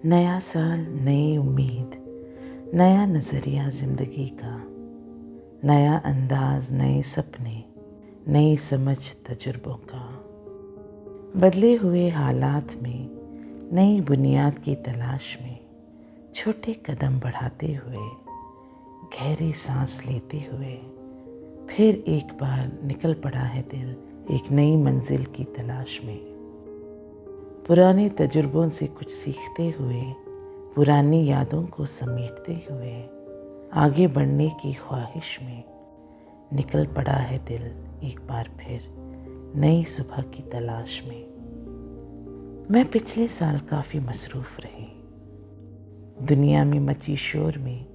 नया साल, नई उम्मीद, नया नज़रिया ज़िंदगी का, नया अंदाज, नए सपने, नई समझ तजुर्बों का। बदले हुए हालात में नई बुनियाद की तलाश में छोटे कदम बढ़ाते हुए, गहरी सांस लेते हुए, फिर एक बार निकल पड़ा है दिल एक नई मंजिल की तलाश में। पुराने तजुर्बों से कुछ सीखते हुए, पुरानी यादों को समेटते हुए, आगे बढ़ने की ख्वाहिश में निकल पड़ा है दिल एक बार फिर नई सुबह की तलाश में। मैं पिछले साल काफ़ी मसरूफ़ रही, दुनिया में मची शोर में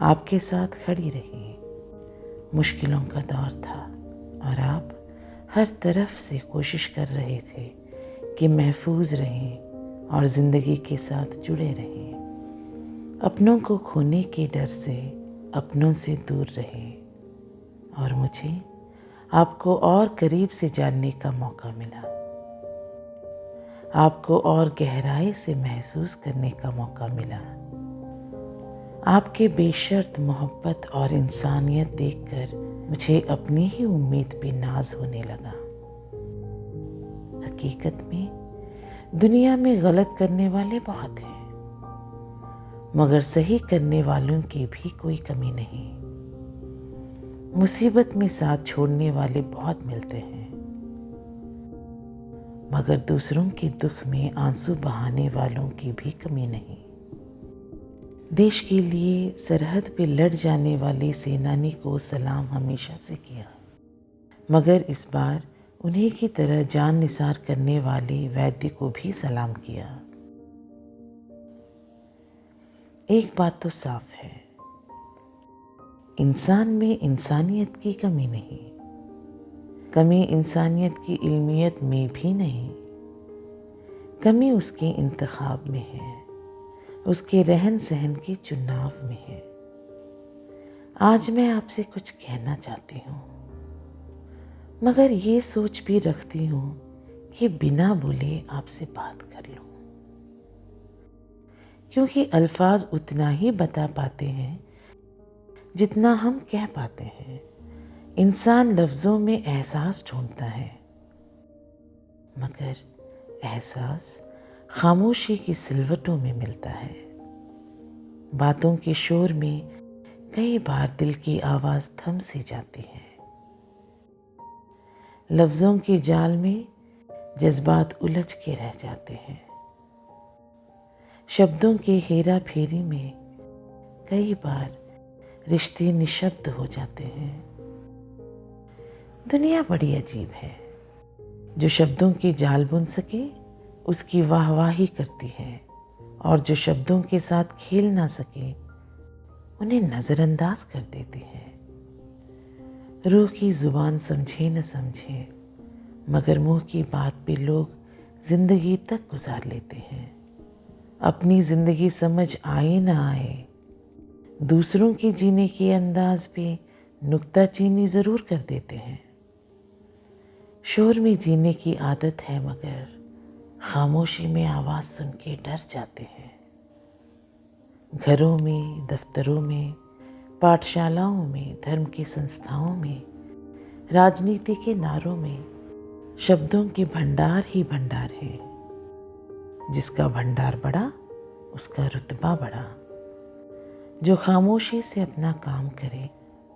आपके साथ खड़ी रही। मुश्किलों का दौर था और आप हर तरफ से कोशिश कर रहे थे कि महफूज रहें और ज़िंदगी के साथ जुड़े रहें। अपनों को खोने के डर से अपनों से दूर रहें और मुझे आपको और करीब से जानने का मौका मिला, आपको और गहराई से महसूस करने का मौका मिला। आपके बेशर्त मोहब्बत और इंसानियत देखकर मुझे अपनी ही उम्मीद पे नाज होने लगा। हकीकत में दुनिया में गलत करने वाले बहुत हैं, मगर सही करने वालों की भी कोई कमी नहीं। मुसीबत में साथ छोड़ने वाले बहुत मिलते हैं, मगर दूसरों के दुख में आंसू बहाने वालों की भी कमी नहीं। देश के लिए सरहद पे लड़ जाने वाले सेनानी को सलाम हमेशा से किया, मगर इस बार उन्हीं की तरह जान निसार करने वाले वैद्य को भी सलाम किया। एक बात तो साफ है, इंसान में इंसानियत की कमी नहीं, कमी इंसानियत की इल्मियत में भी नहीं, कमी उसके इंतखाब में है, उसके रहन सहन के चुनाव में है। आज मैं आपसे कुछ कहना चाहती हूँ, मगर ये सोच भी रखती हूँ कि बिना बोले आपसे बात कर लूँ, क्योंकि अल्फाज उतना ही बता पाते हैं जितना हम कह पाते हैं। इंसान लफ्ज़ों में एहसास ढूंढता है, मगर एहसास खामोशी की सिलवटों में मिलता है। बातों के शोर में कई बार दिल की आवाज़ थम सी जाती है। लफ्ज़ों के जाल में जज्बात उलझ के रह जाते हैं। शब्दों के हेरा फेरी में कई बार रिश्ते निशब्द हो जाते हैं। दुनिया बड़ी अजीब है, जो शब्दों के जाल बुन सके उसकी वाहवाही करती है, और जो शब्दों के साथ खेल ना सके उन्हें नज़रअंदाज कर देती है। रूह की ज़ुबान समझे न समझे, मगर मुंह की बात पे लोग ज़िंदगी तक गुजार लेते हैं। अपनी ज़िंदगी समझ आए ना आए, दूसरों के जीने के अंदाज पे नुक्ताचीनी ज़रूर कर देते हैं। शोर में जीने की आदत है, मगर खामोशी में आवाज़ सुन के डर जाते हैं। घरों में, दफ्तरों में, पाठशालाओं में, धर्म की संस्थाओं में, राजनीति के नारों में शब्दों के भंडार ही भंडार है। जिसका भंडार बढ़ा उसका रुतबा बढ़ा। जो खामोशी से अपना काम करे,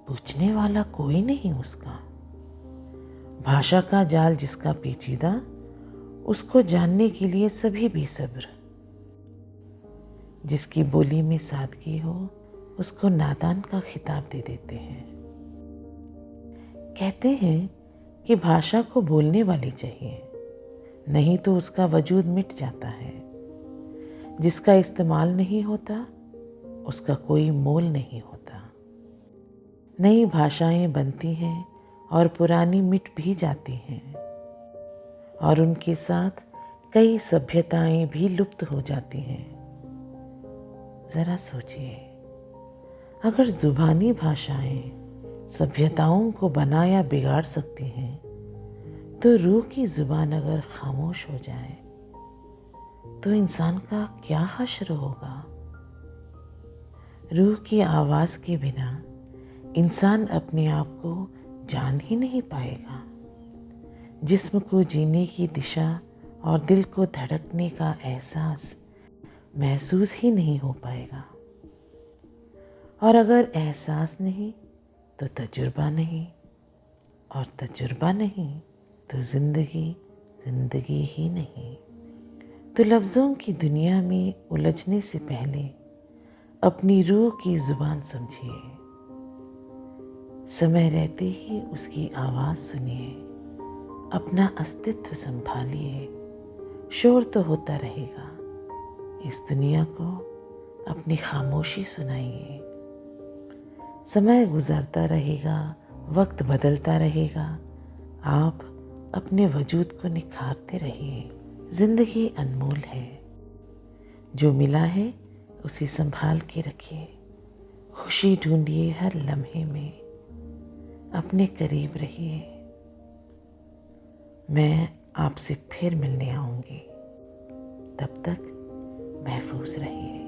पूछने वाला कोई नहीं उसका। भाषा का जाल जिसका पेचीदा, उसको जानने के लिए सभी बेसब्र। जिसकी बोली में सादगी हो, उसको नादान का खिताब दे देते हैं। कहते हैं कि भाषा को बोलने वाली चाहिए, नहीं तो उसका वजूद मिट जाता है। जिसका इस्तेमाल नहीं होता, उसका कोई मोल नहीं होता। नई भाषाएं बनती हैं और पुरानी मिट भी जाती हैं, और उनके साथ कई सभ्यताएं भी लुप्त हो जाती हैं। ज़रा सोचिए, अगर ज़ुबानी भाषाएं सभ्यताओं को बनाया बिगाड़ सकती हैं, तो रूह की ज़ुबान अगर खामोश हो जाए तो इंसान का क्या हश्र होगा। रूह की आवाज़ के बिना इंसान अपने आप को जान ही नहीं पाएगा। जिस्म को जीने की दिशा और दिल को धड़कने का एहसास महसूस ही नहीं हो पाएगा। और अगर एहसास नहीं तो तजुर्बा नहीं, और तजुर्बा नहीं तो ज़िंदगी ही नहीं। तो लफ्ज़ों की दुनिया में उलझने से पहले अपनी रूह की ज़ुबान समझिए। समय रहते ही उसकी आवाज़ सुनिए। अपना अस्तित्व संभालिए। शोर तो होता रहेगा, इस दुनिया को अपनी खामोशी सुनाइए। समय गुजरता रहेगा, वक्त बदलता रहेगा, आप अपने वजूद को निखारते रहिए। ज़िंदगी अनमोल है, जो मिला है उसे संभाल के रखिए। खुशी ढूंढिए हर लम्हे में, अपने करीब रहिए। मैं आपसे फिर मिलने आऊँगी, तब तक महफूज रहिए।